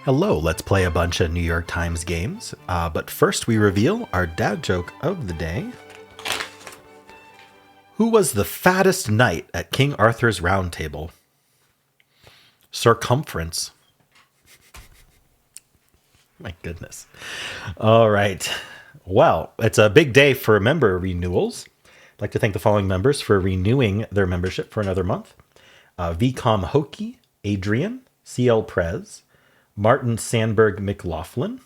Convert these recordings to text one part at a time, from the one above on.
Hello, let's play a bunch of New York Times games. But first, we reveal our dad joke of the day. Who was the fattest knight at King Arthur's round table? Circumference. My goodness. All right. Well, it's a big day for member renewals. I'd like to thank the following members for renewing their membership for another month. VCOM Hokie, Adrian, CL Prez, Martin Sandberg McLaughlin,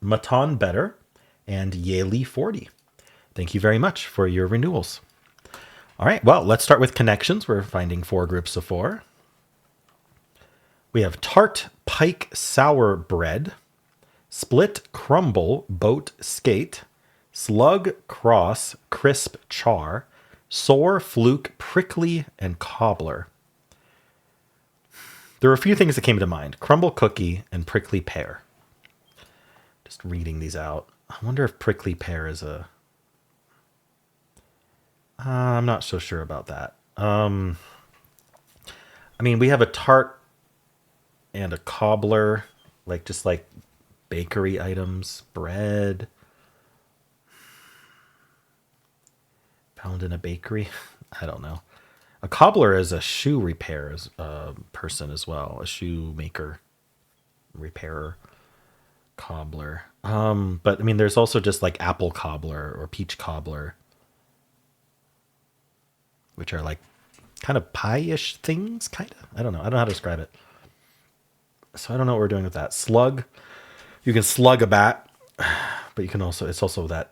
Matan Better, and Yaley 40. Thank you very much for your renewals. All right, well, let's start with connections. We're finding 4 groups of 4. We have tart, pike, sour bread, split, crumble, boat, skate, slug, cross, crisp, char, sore, fluke, prickly, and cobbler. There were a few things that came to mind. Crumble cookie and prickly pear. Just reading these out. I wonder if prickly pear is a... I'm not so sure about that. I mean, we have a tart and a cobbler, just like bakery items, bread. Found in a bakery. I don't know. A cobbler is a shoe repair person as well. A shoemaker, repairer, cobbler. But I mean, there's also just like apple cobbler or peach cobbler, which are like kind of pie-ish things, kind of. I don't know. I don't know how to describe it. So I don't know what we're doing with that. Slug. You can slug a bat, but you can also, it's also that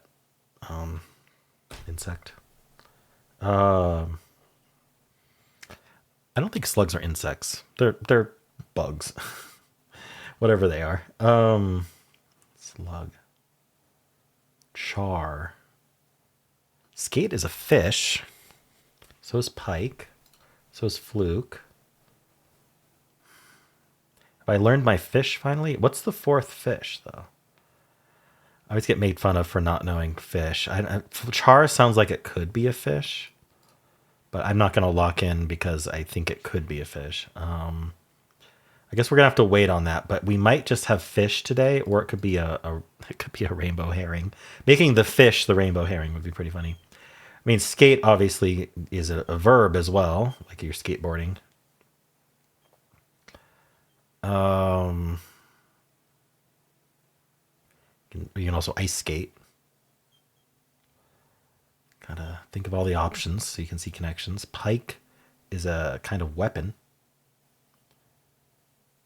insect. I don't think slugs are insects. They're bugs. Whatever they are. Slug. Char. Skate is a fish. So is pike. So is fluke. Have I learned my fish finally? What's the 4th fish, though? I always get made fun of for not knowing fish. Char sounds like it could be a fish, but I'm not going to lock in because I think it could be a fish. I guess we're going to have to wait on that, but we might just have fish today, or it could be a rainbow herring. Making the fish the rainbow herring would be pretty funny. I mean, skate obviously is a verb as well, like you're skateboarding. You can also ice skate. Gotta think of all the options so you can see connections. Pike is a kind of weapon.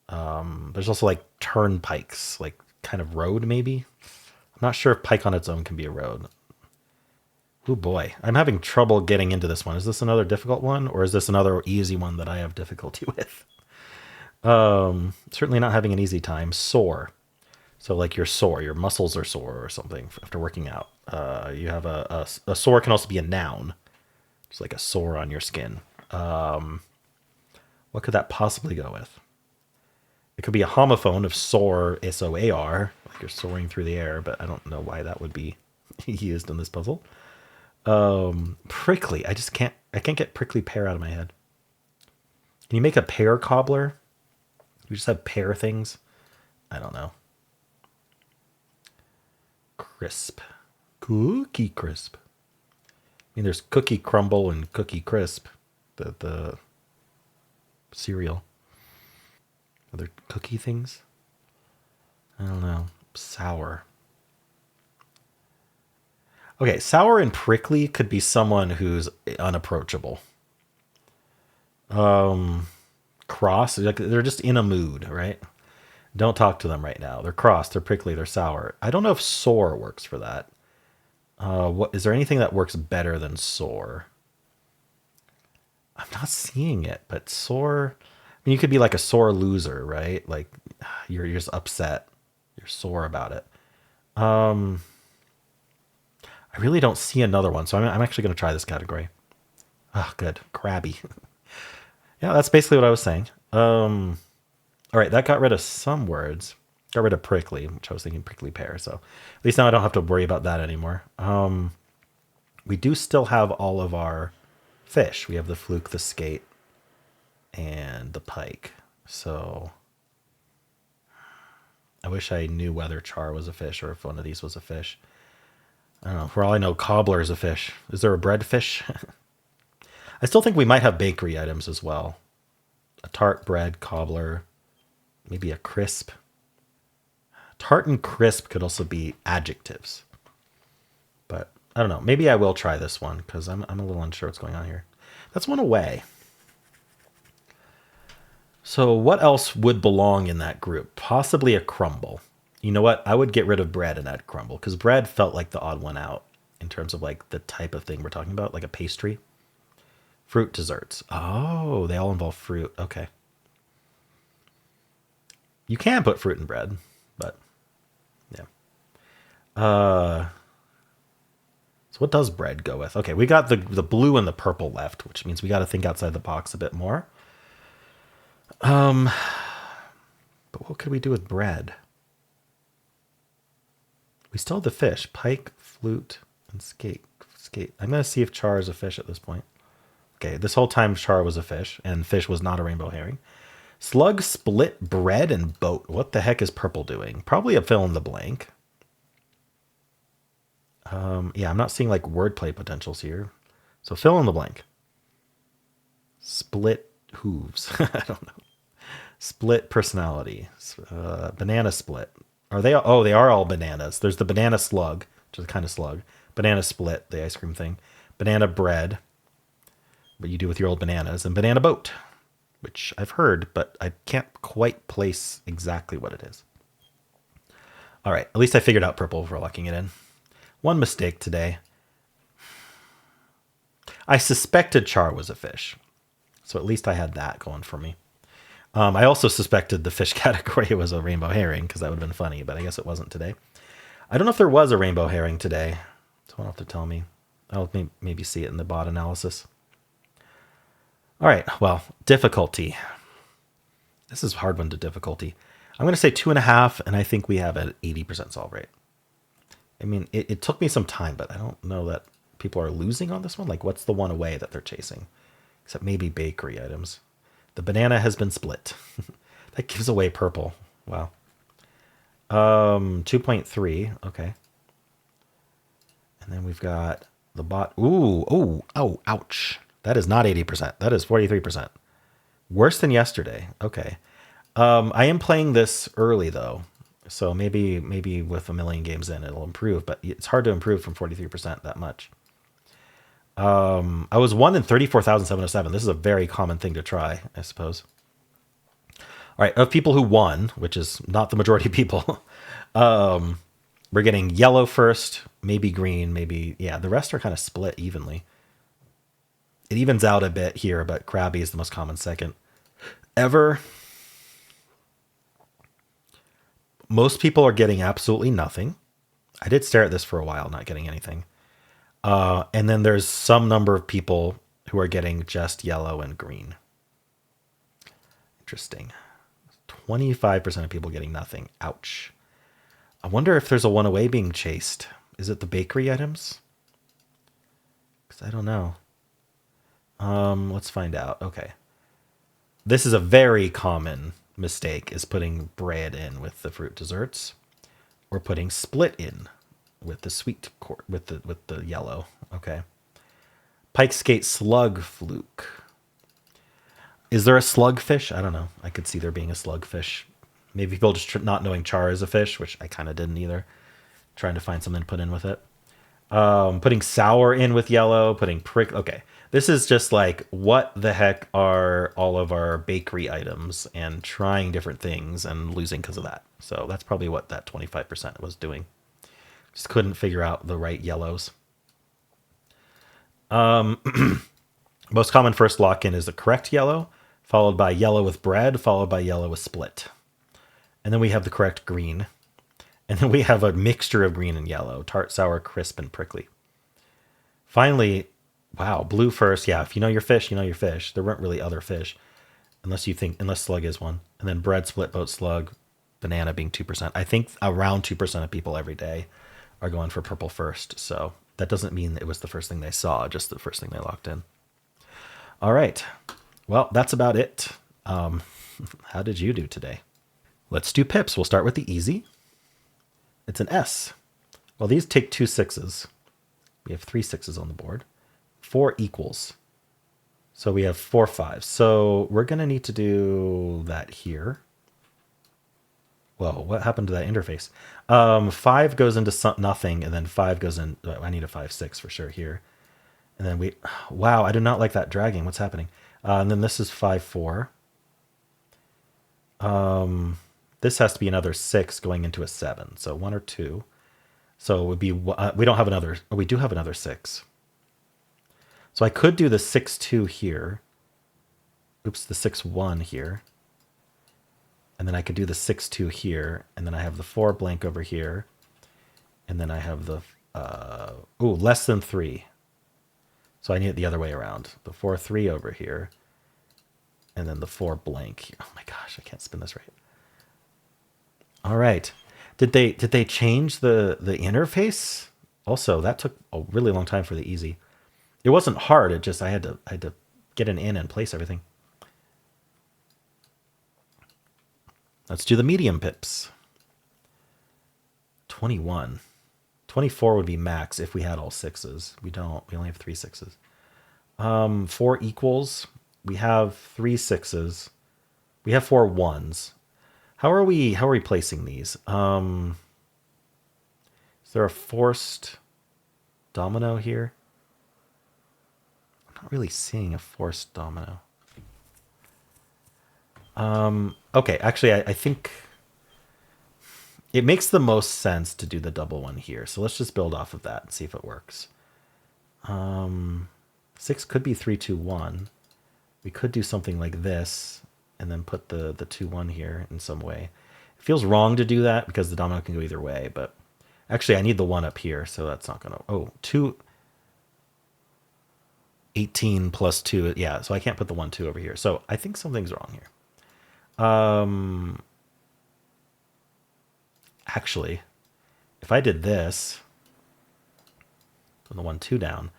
There's also like turnpikes, like kind of road maybe. I'm not sure if pike on its own can be a road. Oh boy, I'm having trouble getting into this one. Is this another difficult one, or is this another easy one that I have difficulty with? Certainly not having an easy time. Sore. So like you're sore, your muscles are sore or something after working out. You have a sore can also be a noun. It's like a sore on your skin. What could that possibly go with? It could be a homophone of soar, S-O-A-R, like you're soaring through the air, but I don't know why that would be used in this puzzle. Prickly. I can't get prickly pear out of my head. Can you make a pear cobbler? You just have pear things? I don't know. Crisp. Cookie crisp. I mean, there's cookie crumble and cookie crisp. The cereal. Other cookie things? I don't know. Sour. Okay, sour and prickly could be someone who's unapproachable. Cross, like they're just in a mood, right? Don't talk to them right now. They're cross, they're prickly, they're sour. I don't know if sore works for that. What is there anything that works better than sore? I'm not seeing it, but sore. I mean, you could be like a sore loser, right? Like you're just upset. You're sore about it. I really don't see another one, so I'm actually going to try this category. Oh, good. Crabby. Yeah, that's basically what I was saying. All right, that got rid of some words. Got rid of prickly, which I was thinking prickly pear. So at least now I don't have to worry about that anymore. We do still have all of our fish. We have the fluke, the skate, and the pike. So I wish I knew whether char was a fish or if one of these was a fish. I don't know. For all I know, cobbler is a fish. Is there a bread fish? I still think we might have bakery items as well. A tart, bread, cobbler, maybe a crisp. Tart and crisp could also be adjectives. But I don't know. Maybe I will try this one because I'm a little unsure what's going on here. That's one away. So what else would belong in that group? Possibly a crumble. You know what? I would get rid of bread and add crumble because bread felt like the odd one out in terms of like the type of thing we're talking about, like a pastry. Fruit desserts. Oh, they all involve fruit. Okay. You can put fruit in bread, but yeah. So what does bread go with? Okay, we got the blue and the purple left, which means we got to think outside the box a bit more. But what could we do with bread? We still have the fish. Pike, flute, and skate. I'm going to see if char is a fish at this point. Okay, this whole time char was a fish, and fish was not a rainbow herring. Slug, split, bread, and boat. What the heck is purple doing? Probably a fill in the blank. Yeah, I'm not seeing like wordplay potentials here. So fill in the blank. Split hooves. I don't know. Split personality. Banana split. Are they? Oh, they are all bananas. There's the banana slug, which is a kind of slug. Banana split, the ice cream thing. Banana bread, what you do with your old bananas. And banana boat, which I've heard, but I can't quite place exactly what it is. All right, at least I figured out purple for locking it in. One mistake today. I suspected char was a fish, so at least I had that going for me. I also suspected the fish category was a rainbow herring because that would have been funny, but I guess it wasn't today. I don't know if there was a rainbow herring today. Someone will have to tell me. I'll maybe see it in the bot analysis. All right, well, difficulty. This is a hard one to difficulty. I'm going to say 2.5, and I think we have an 80% solve rate. I mean, it took me some time, but I don't know that people are losing on this one. Like, what's the one away that they're chasing? Except maybe bakery items. The banana has been split. That gives away purple. Wow. 2.3. Okay. And then we've got the bot. Ooh. Oh, ouch. That is not 80%. That is 43%. Worse than yesterday. Okay. I am playing this early, though. So maybe with a million games in, it'll improve. But it's hard to improve from 43% that much. I was 1 in 34,707. This is a very common thing to try, I suppose. All right, of people who won, which is not the majority of people, we're getting yellow first, maybe green, maybe, yeah, the rest are kind of split evenly. It evens out a bit here, but Krabby is the most common second. Ever. Most people are getting absolutely nothing. I did stare at this for a while, not getting anything. And then there's some number of people who are getting just yellow and green. Interesting. 25% of people getting nothing. Ouch. I wonder if there's a one away being chased. Is it the bakery items? Because I don't know. Let's find out. Okay. This is a very common mistake, is putting bread in with the fruit desserts. Or putting split in with the sweet with the yellow. Okay. Pike skate slug fluke. Is there a slugfish? I don't know. I could see there being a slugfish. Maybe people just not knowing char is a fish, which I kind of didn't either. Trying to find something to put in with it. Putting sour in with yellow, putting prick. Okay. This is just like, what the heck are all of our bakery items, and trying different things and losing because of that. So that's probably what that 25% was doing. Just couldn't figure out the right yellows. Most common first lock-in is the correct yellow, followed by yellow with bread, followed by yellow with split. And then we have the correct green. And then we have a mixture of green and yellow, tart, sour, crisp, and prickly. Finally, wow, blue first. Yeah, if you know your fish, you know your fish. There weren't really other fish, unless slug is one. And then bread, split, boat, slug, banana being 2%. I think around 2% of people every day are going for purple first. So that doesn't mean it was the first thing they saw, just the first thing they locked in. All right. Well, that's about it. How did you do today? Let's do pips. We'll start with the easy. It's an S. Well, these take 2 6s. We have 3 6s on the board. 4 equals. So we have 4 5s. So we're going to need to do that here. Whoa, what happened to that interface? 5 goes into nothing, and then 5 goes in. I need a 5 6 for sure here. And then we, wow, I do not like that dragging. What's happening? And then this is 5 4. This has to be another 6 going into a 7. So 1 or 2. So it would be, we don't have another, oh, we do have another 6. So I could do the 6 2 here. Oops, the 6 1 here. And then I could do the 6 2 here. And then I have the 4 blank over here. And then I have the, less than 3. So I need it the other way around. The 4 3 over here. And then the 4 blank. Oh my gosh, I can't spin this right. All right. Did they change the interface? Also, that took a really long time for the easy. It wasn't hard. It just I had to get an in and place everything. Let's do the medium pips. 21. 24 would be max if we had all 6s. We don't. We only have 3 6s. 4 equals. We have 3 6s. We have 4 1s. How are we placing these? Is there a forced domino here? I'm not really seeing a forced domino. Okay, actually, I think it makes the most sense to do the double one here. So let's just build off of that and see if it works. 6 could be 3 2 1. We could do something like this and then put the 2 1 here in some way. It feels wrong to do that because the domino can go either way, but actually I need the 1 up here, so that's not gonna, 18 plus 2, yeah, so I can't put the 1 2 over here. So I think something's wrong here. Actually, if I did this, put the 1 2 down,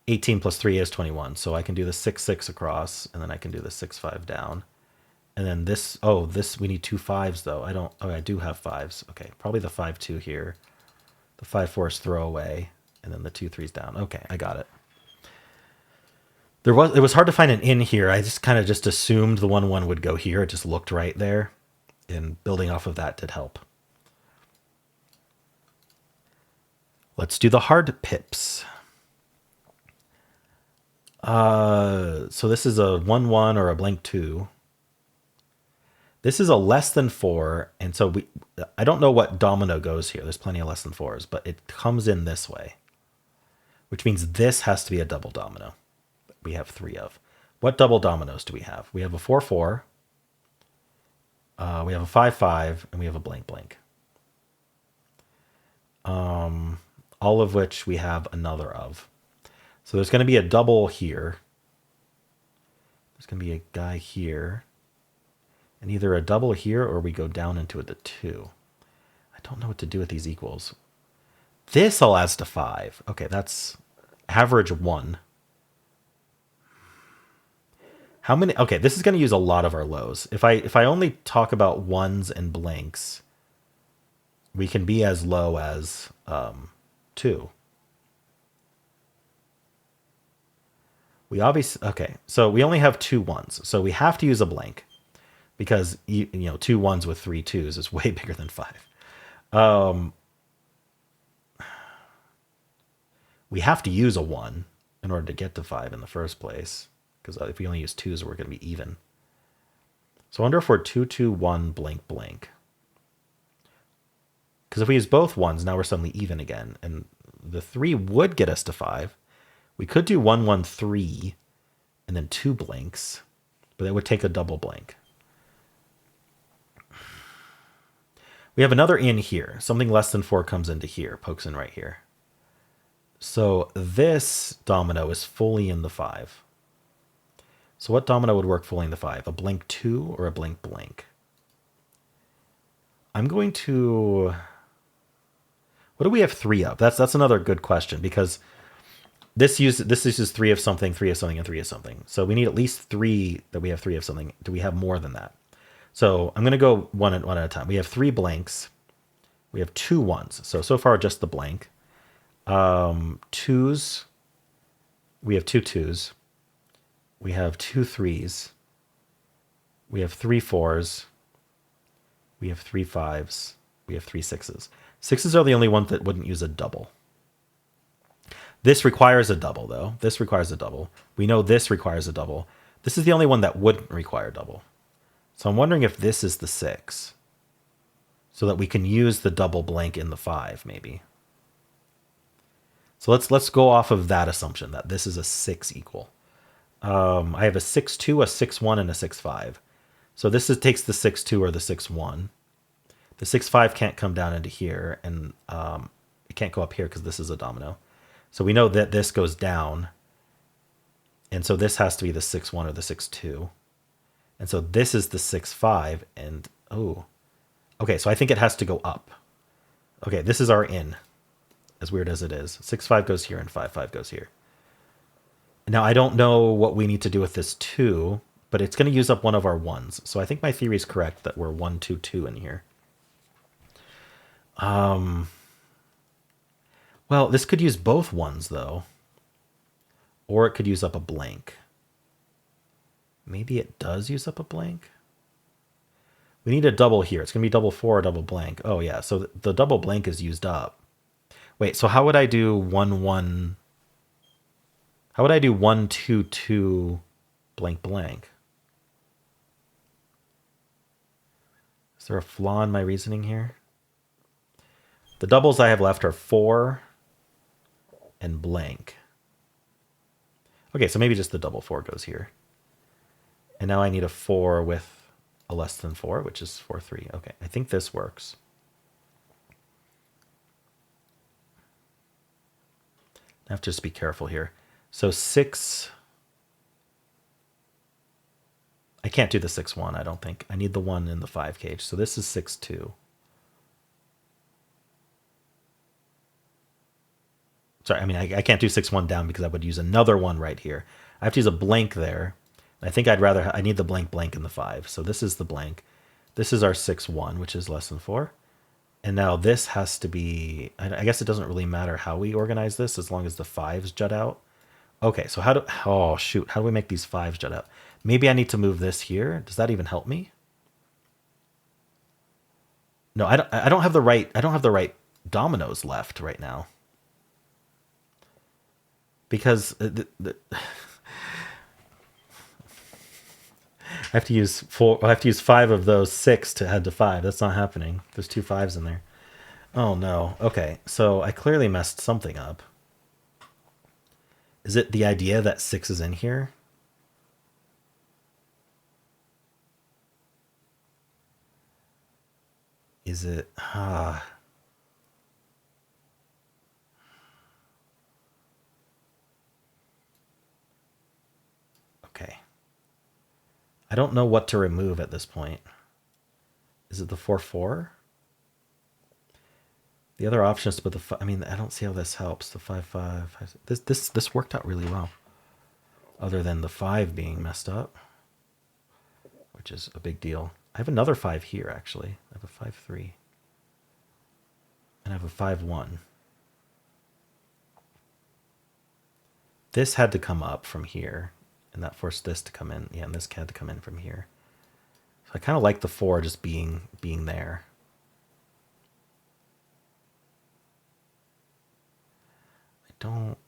18 plus 3 is 21. So I can do the 6 6 across, and then I can do the 6 5 down. And then this, we need 2 5s though. I do have 5s. Okay, probably the 5 2 here. The 5 4 is throwaway, and then the 2 3s down. Okay, I got it. It was hard to find an in here. I just kind of just assumed the 1 1 would go here. It just looked right there, and building off of that did help. Let's do the hard pips. So this is a 1 1 or a blank 2. This is a less than 4, and so I don't know what domino goes here. There's plenty of less than 4s, but it comes in this way, which means this has to be a double domino. We have 3 of. What double dominoes do we have? We have a 4 4. We have a 5 5, and we have a blank blank. All of which we have another of. So there's going to be a double here. There's going to be a guy here. And either a double here or we go down into the 2. I don't know what to do with these equals. This all adds to 5. Okay, that's average 1. How many? Okay, this is going to use a lot of our lows. If I only talk about 1s and blanks, we can be as low as 2. We obviously, okay, so we only have 2 1s, so we have to use a blank because, 2 1s with 3 2s is way bigger than 5. We have to use a 1 in order to get to 5 in the first place, because if we only use 2s, we're going to be even. So I wonder if we're 2 2 1 blank blank. Because if we use both 1s, now we're suddenly even again, and the 3 would get us to 5. We could do 1 1 3 and then 2 blanks, but that would take a double blank. We have another in here. Something less than 4 comes into here, pokes in right here. So this domino is fully in the 5. So what domino would work fully in the 5? A blank 2 or a blank blank? I'm going to... What do we have 3 of? That's another good question, because this uses 3 of something, 3 of something, and 3 of something. So we need at least 3 that we have 3 of something. Do we have more than that? So I'm going to go one at a time. We have 3 blanks. We have 2 ones. So far just the blank. Twos. We have 2 twos. We have 2 threes. We have 3 fours. We have 3 fives. We have 3 sixes. Sixes are the only ones that wouldn't use a double. This requires a double, though. This requires a double. We know this requires a double. This is the only one that wouldn't require double. So I'm wondering if this is the 6. So that we can use the double blank in the 5, maybe. So let's go off of that assumption, that this is a 6 equal. I have a 6-2, a 6-1, and a 6-5. So this takes the 6-2 or the 6-1. The 6-5 can't come down into here, and it can't go up here because this is a domino. So we know that this goes down, and so this has to be the 6-1 or the 6-2. And so this is the 6-5, and oh, okay, so I think it has to go up. Okay, this is our in, as weird as it is. 6-5 goes here, and 5-5 goes here. Now, I don't know what we need to do with this 2, but it's going to use up one of our 1s. So I think my theory is correct that we're 1, 2, 2 in here. Well, this could use both 1s, though. Or it could use up a blank. Maybe it does use up a blank. We need a double here. It's going to be double 4 or double blank. Oh, yeah. So the double blank is used up. Wait, so how would I do 1, 1... How would I do 1, 2, 2, blank, blank? Is there a flaw in my reasoning here? The doubles I have left are 4 and blank. Okay, so maybe just the double 4 goes here. And now I need a 4 with a less than 4, which is 4, 3. Okay, I think this works. I have to just be careful here. So 6... I can't do the 6-1, I don't think. I need the 1 in the 5 cage. So this is 6-2. Sorry, I mean, I can't do 6-1 down because I would use another 1 right here. I have to use a blank there. I think I need the blank blank in the 5. So this is the blank. This is our 6-1, which is less than 4. And now this has to be... I guess it doesn't really matter how we organize this as long as the 5s jut out. Okay, so oh, shoot. How do we make these 5s jut out? Maybe I need to move this here. Does that even help me? No, I don't have the right dominoes left right now. Because I have to use 4. I have to use 5 of those 6 to add to 5. That's not happening. There's 2 5s in there. Oh no. Okay, so I clearly messed something up. Is it the idea that 6 is in here? Is it... Okay. I don't know what to remove at this point. Is it the 4-4? The other option is to put the... I mean, I don't see how this helps. The 5-5... This worked out really well. Other than the 5 being messed up. Which is a big deal. I have another 5 here, actually. I have a 5-3. And I have a 5-1. This had to come up from here. And that forced this to come in. Yeah, and this had to come in from here. So I kind of like the 4 just being there. I don't...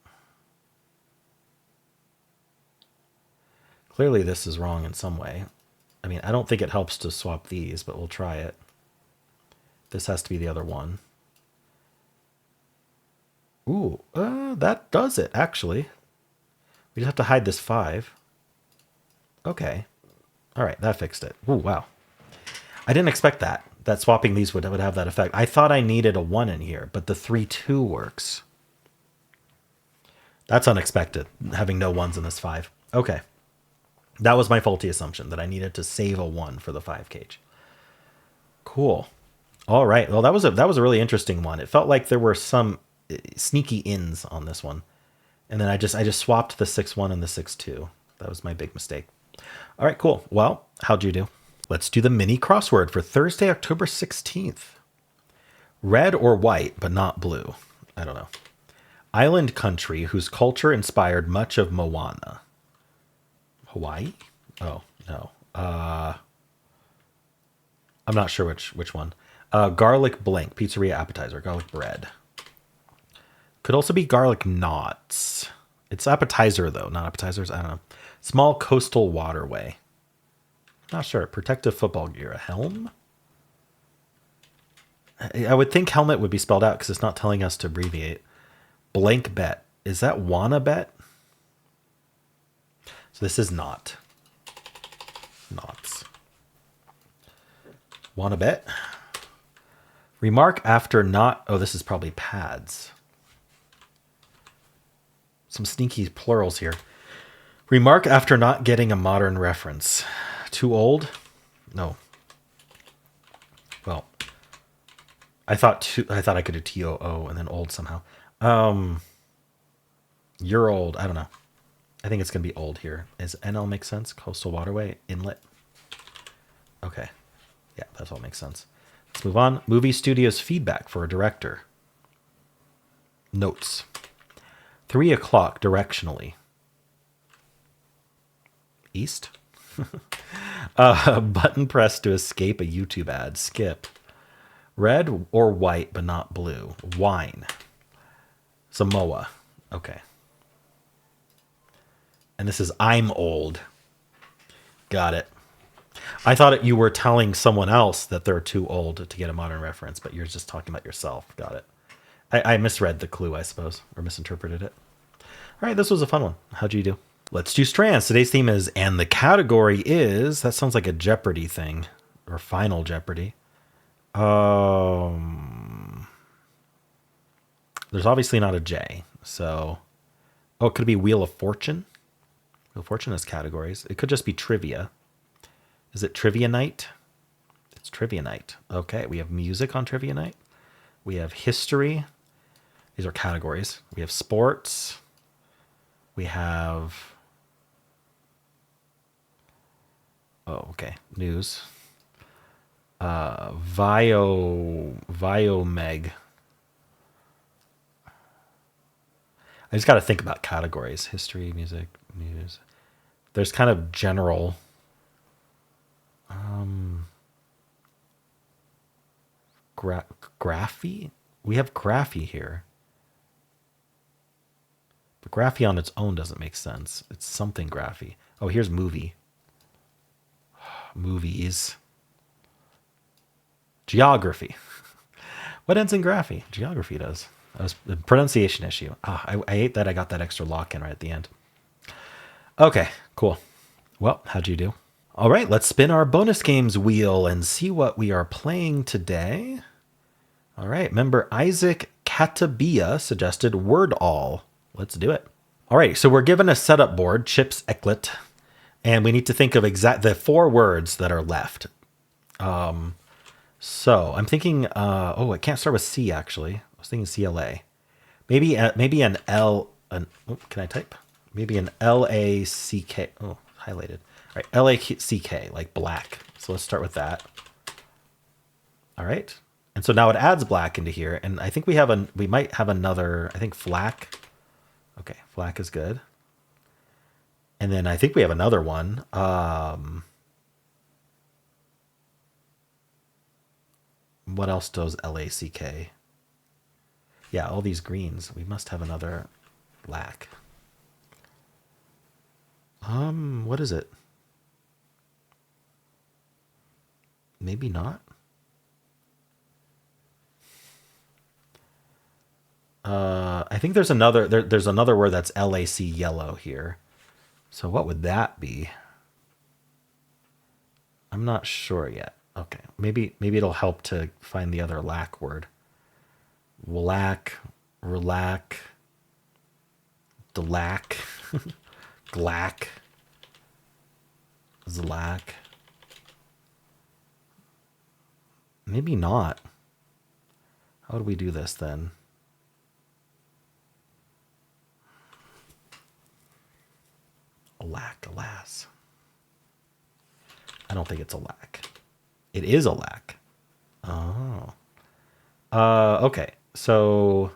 Clearly this is wrong in some way. I mean, I don't think it helps to swap these, but we'll try it. This has to be the other one. Ooh, that does it, actually. We just have to hide this 5. Okay. All right, that fixed it. Ooh, wow. I didn't expect that swapping these would have that effect. I thought I needed a 1 in here, but the 3-2 works. That's unexpected, having no 1s in this 5. Okay. That was my faulty assumption, that I needed to save a 1 for the 5 cage. Cool. All right. Well, that was a really interesting one. It felt like there were some sneaky ins on this one. And then I just swapped the 6-1 and the 6-2. That was my big mistake. All right, cool. Well, how'd you do? Let's do the mini crossword for Thursday, October 16th. Red or white, but not blue. I don't know. Island country whose culture inspired much of Moana. Hawaii? Oh, no. I'm not sure which one. Garlic blank, pizzeria appetizer, garlic bread. Could also be garlic knots. It's appetizer, though, not appetizers. I don't know. Small coastal waterway. Not sure. Protective football gear. A helm? I would think helmet would be spelled out because it's not telling us to abbreviate. Blank bet. Is that wanna bet? So this is not. Knots. Wanna bet? Remark after not... Oh, this is probably pads. Some sneaky plurals here. Remark after not getting a modern reference. Too old? No. Well, I thought I could do TOO and then old somehow. You're old. I don't know. I think it's going to be old here. Is NL make sense? Coastal waterway, inlet. Okay. Yeah, that all makes sense. Let's move on. Movie studios feedback for a director. Notes. 3 o'clock directionally. East? Button press to escape a YouTube ad. Skip. Red or white, but not blue. Wine. Samoa. Okay. And this is I'm old. Got it. I thought you were telling someone else that they're too old to get a modern reference, but you're just talking about yourself. Got it. I misread the clue, I suppose, or misinterpreted it. All right, this was a fun one. How'd you do? Let's do Strands. Today's theme is, and the category is, that sounds like a Jeopardy thing, or Final Jeopardy. There's obviously not a J, so... Oh, it could be Wheel of Fortune. Wheel of Fortune has categories. It could just be trivia. Is it Trivia Night? It's Trivia Night. Okay, we have music on Trivia Night. We have history. These are categories. We have sports. We have... Oh, okay. News. Viomeg. I just got to think about categories. History, music, news. There's kind of general... graphy? We have graphy here. But graphy on its own doesn't make sense. It's something graphy. Oh, here's movie. Movies. Geography. What ends in graphy? Geography does. That was a pronunciation issue. I hate that I got that extra lock in right at the end. Okay, cool. Well, how'd you do? All right, let's spin our bonus games wheel and see what we are playing today. All right, member Isaac Katabia suggested Word All. Let's do it. All right, so we're given a setup board, Chips Eclet, and we need to think of the 4 words that are left. So I'm thinking, it can't start with C actually. I was thinking CLA. Maybe an L. Can I type? Maybe an LACK. Oh, highlighted. All right, LACK, like black. So let's start with that. All right. And so now it adds black into here, and I think we might have another, I think flack. Okay, flack is good. And then I think we have another one. What else does LACK? Yeah, all these greens. We must have another lack. What is it? Maybe not. I think there's there's another word that's LAC yellow here. So what would that be? I'm not sure yet. Okay, maybe it'll help to find the other lack word. Lack, relack, delack, glack, zlack. Maybe not. How do we do this then? Alack, alas. I don't think it's a lac. It is a lac. Oh. Okay. So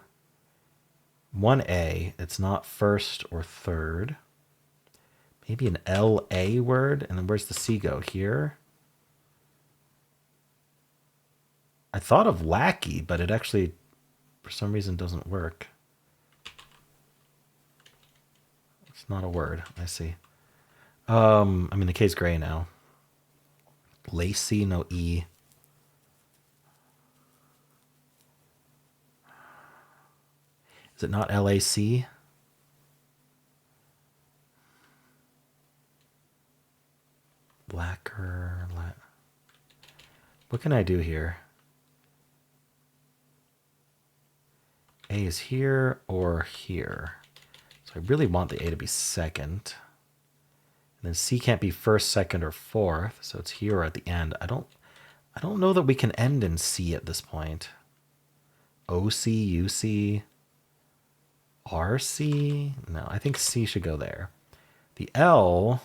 1A, it's not first or third. Maybe an LA word. And then where's the C go? Here? I thought of lackey, but it actually, for some reason, doesn't work. It's not a word. I see. I mean, the K's gray now. Lacy, no E. Is it not LAC? Lacquer. What can I do here? A is here or here. So I really want the A to be second. And then C can't be first, second, or fourth. So it's here or at the end. I don't know that we can end in C at this point. OC, UC, RC? No, I think C should go there. The L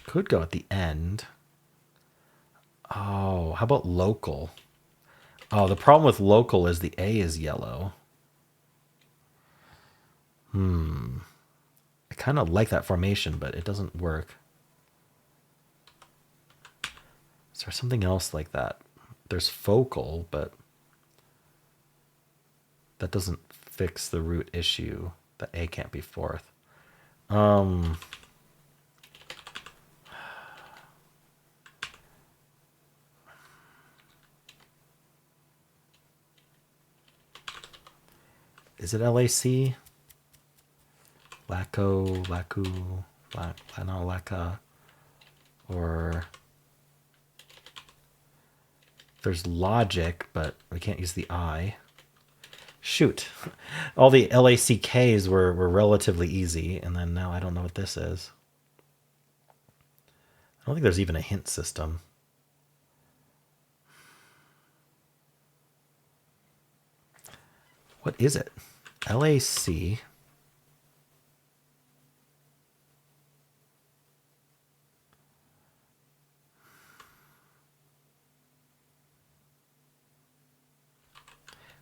could go at the end. Oh, how about local? Oh, the problem with local is the A is yellow. I kind of like that formation, but it doesn't work. Is there something else like that? There's focal, but that doesn't fix the root issue. The A can't be fourth. Is it LAC? Laco, Lacu, Lano, Laca, or there's logic, but we can't use the I. Shoot. All the LACKs were relatively easy, and then now I don't know what this is. I don't think there's even a hint system. What is it? LAC.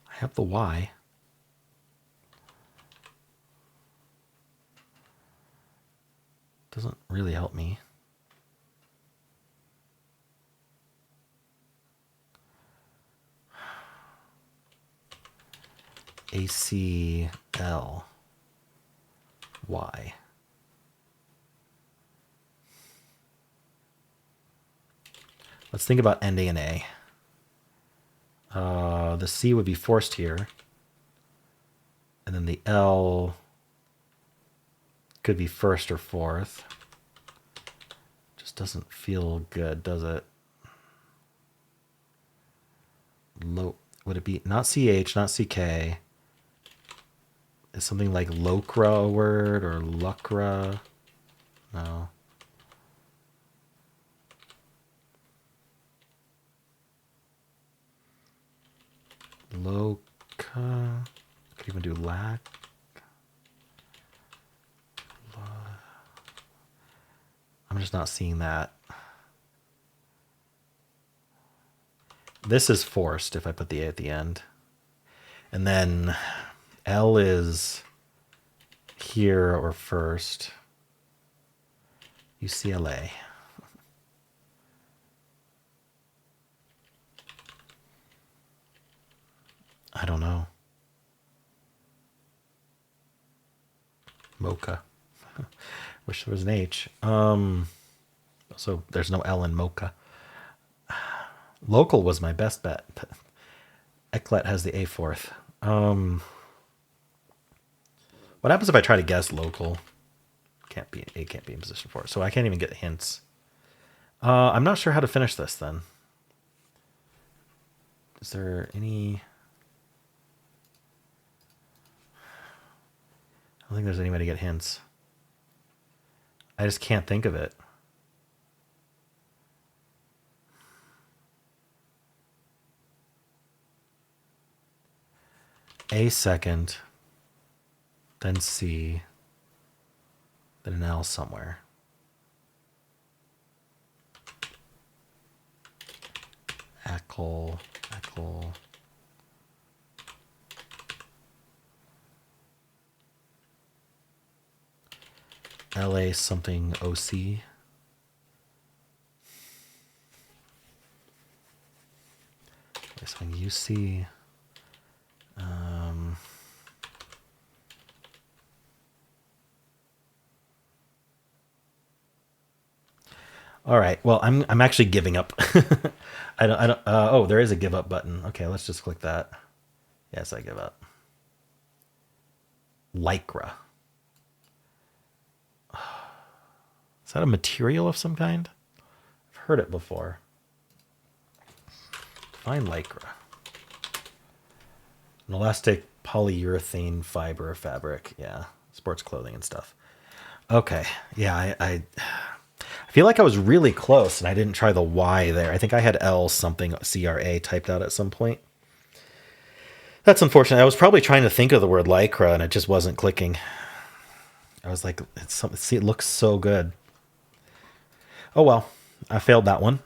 I have the Y. Doesn't really help me. ACL Y. Let's think about ending in A. The C would be forced here. And then the L could be first or fourth. Just doesn't feel good, does it? Would it be not CH, not CK? Is something like locra a word or lucra? No. Loca. Could even do lac. I'm just not seeing that. This is forced if I put the A at the end. And then L is here or first. UCLA. I don't know. Mocha. Wish there was an H. So there's no L in mocha. Local was my best bet. Eclat has the A fourth. What happens if I try to guess local? Can't be A can't be in position 4, so I can't even get hints. I'm not sure how to finish this then. Is there any? I don't think there's any way to get hints. I just can't think of it. A second, then C, then an L somewhere. Eckle. LA something OC. This one UC. All right. Well, I'm actually giving up. I don't. Oh, there is a give up button. Okay, let's just click that. Yes, I give up. Lycra. Is that a material of some kind? I've heard it before. Fine Lycra. An elastic polyurethane fiber fabric. Yeah, sports clothing and stuff. Okay. Yeah, I feel like I was really close and I didn't try the Y there. I think I had L something CRA typed out at some point. That's unfortunate. I was probably trying to think of the word lycra and it just wasn't clicking. I was like, see, it looks so good. Oh well, I failed that one.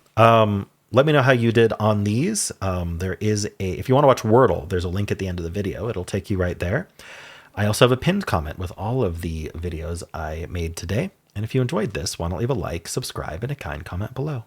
Let me know how you did on these. There is if you want to watch Wordle, there's a link at the end of the video. It'll take you right there. I also have a pinned comment with all of the videos I made today. And if you enjoyed this, why not leave a like, subscribe, and a kind comment below.